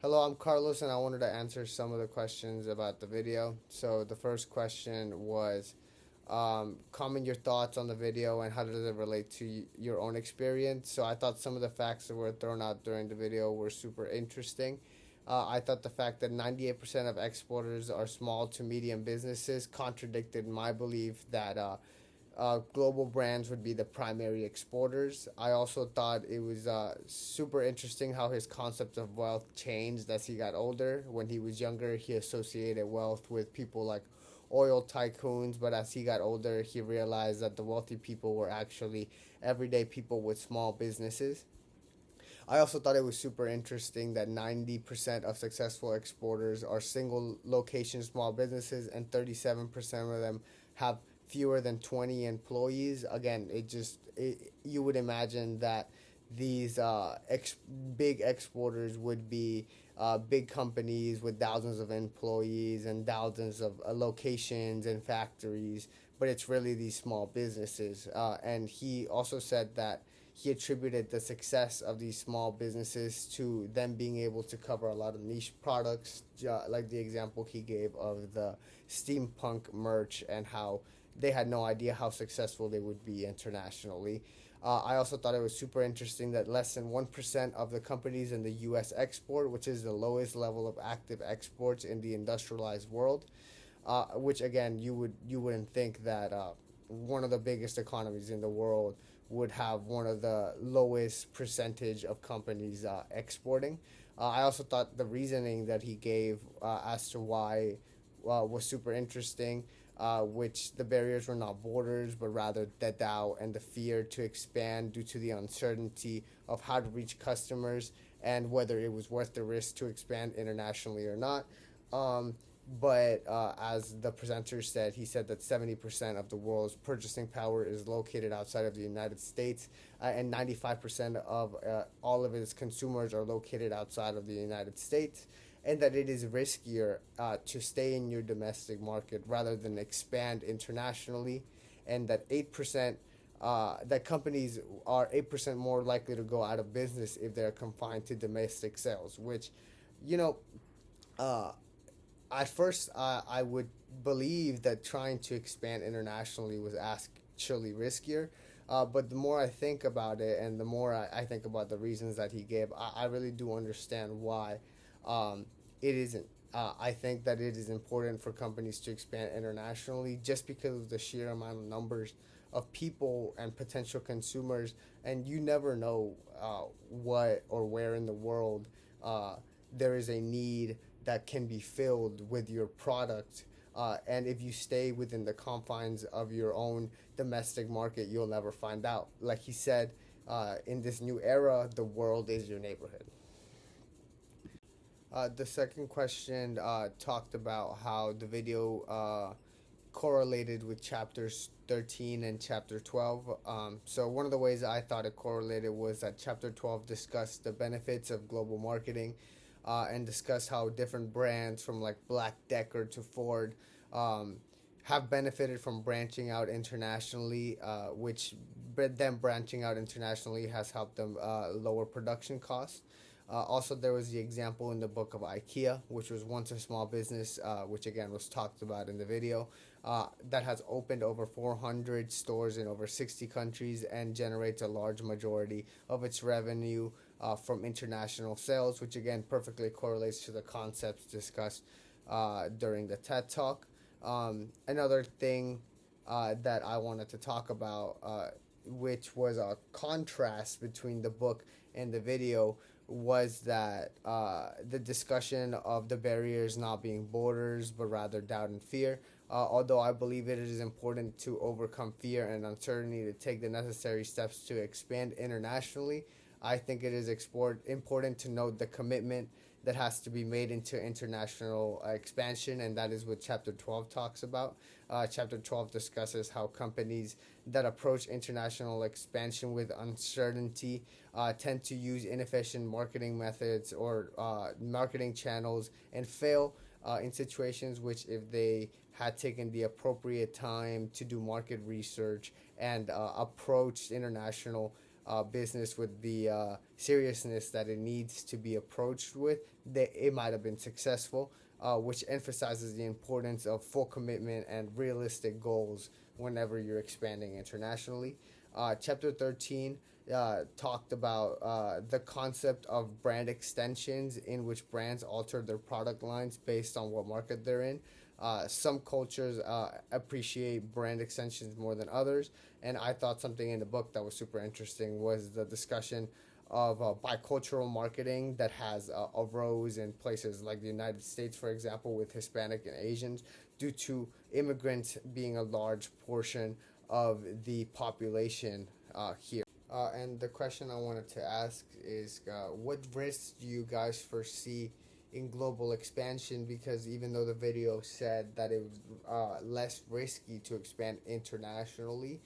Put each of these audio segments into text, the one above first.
Hello, I'm Carlos, and I wanted to answer some of the questions about the video. So, the first question was comment your thoughts on the video and how does it relate to your own experience. So, I thought some of the facts that were thrown out during the video were super interesting. I thought the fact that 98% of exporters are small to medium businesses contradicted my belief that global brands would be the primary exporters. I also thought it was super interesting how his concept of wealth changed as he got older. When he was younger, he associated wealth with people like oil tycoons, but as he got older, he realized that the wealthy people were actually everyday people with small businesses. I also thought it was super interesting that 90% of successful exporters are single location small businesses and 37% of them have fewer than 20 employees. Again, you would imagine that these big exporters would be big companies with thousands of employees and thousands of locations and factories, but it's really these small businesses. And he also said that he attributed the success of these small businesses to them being able to cover a lot of niche products, like the example he gave of the steampunk merch and how they had no idea how successful they would be internationally. I also thought it was super interesting that less than 1% of the companies in the US export, which is the lowest level of active exports in the industrialized world, which again you wouldn't think that one of the biggest economies in the world would have one of the lowest percentage of companies exporting. I also thought the reasoning that he gave as to why was super interesting, which the barriers were not borders, but rather the doubt and the fear to expand due to the uncertainty of how to reach customers and whether it was worth the risk to expand internationally or not. Um, but as the presenter said, he said that 70% of the world's purchasing power is located outside of the United States, and 95% of all of its consumers are located outside of the United States, and that it is riskier to stay in your domestic market rather than expand internationally, and that 8%. That companies are 8% more likely to go out of business if they're confined to domestic sales, which, you know, uh, at first I would believe that trying to expand internationally was actually riskier. But the more I think about it and the more I think about the reasons that he gave, I really do understand why it isn't. I think that it is important for companies to expand internationally just because of the sheer amount of numbers of people and potential consumers, and you never know what or where in the world uh, there is a need that can be filled with your product. And if you stay within the confines of your own domestic market, you'll never find out. Like he said, in this new era, the world is your neighborhood. The second question talked about how the video correlated with chapters 13 and chapter 12. So, one of the ways I thought it correlated was that chapter 12 discussed the benefits of global marketing and discussed how different brands from like Black Decker to Ford um, have benefited from branching out internationally, which them branching out internationally has helped them lower production costs. Also, there was the example in the book of IKEA, which was once a small business, which again was talked about in the video, that has opened over 400 stores in over 60 countries and generates a large majority of its revenue from international sales, which again perfectly correlates to the concepts discussed during the TED Talk. Another thing that I wanted to talk about, which was a contrast between the book and the video, was that the discussion of the barriers not being borders but rather doubt and fear. Although I believe it is important to overcome fear and uncertainty to take the necessary steps to expand internationally, I think it is important to note the commitment that has to be made into international expansion, and that is what Chapter 12 talks about. Chapter 12 discusses how companies that approach international expansion with uncertainty tend to use inefficient marketing methods or marketing channels and fail in situations which, if they had taken the appropriate time to do market research and approached international business with the seriousness that it needs to be approached with, that it might have been successful, which emphasizes the importance of full commitment and realistic goals whenever you're expanding internationally. Chapter 13 talked about the concept of brand extensions, in which brands alter their product lines based on what market they're in. Some cultures appreciate brand extensions more than others, and I thought something in the book that was super interesting was the discussion of bicultural marketing that has arose in places like the United States, for example, with Hispanic and Asians, due to immigrants being a large portion of the population here. And the question I wanted to ask is, what risks do you guys foresee in global expansion? Because even though the video said that it was less risky to expand internationally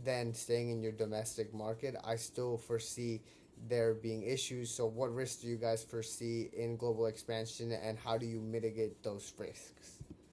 than staying in your domestic market, I still foresee there being issues. So, what risks do you guys foresee in global expansion, and how do you mitigate those risks?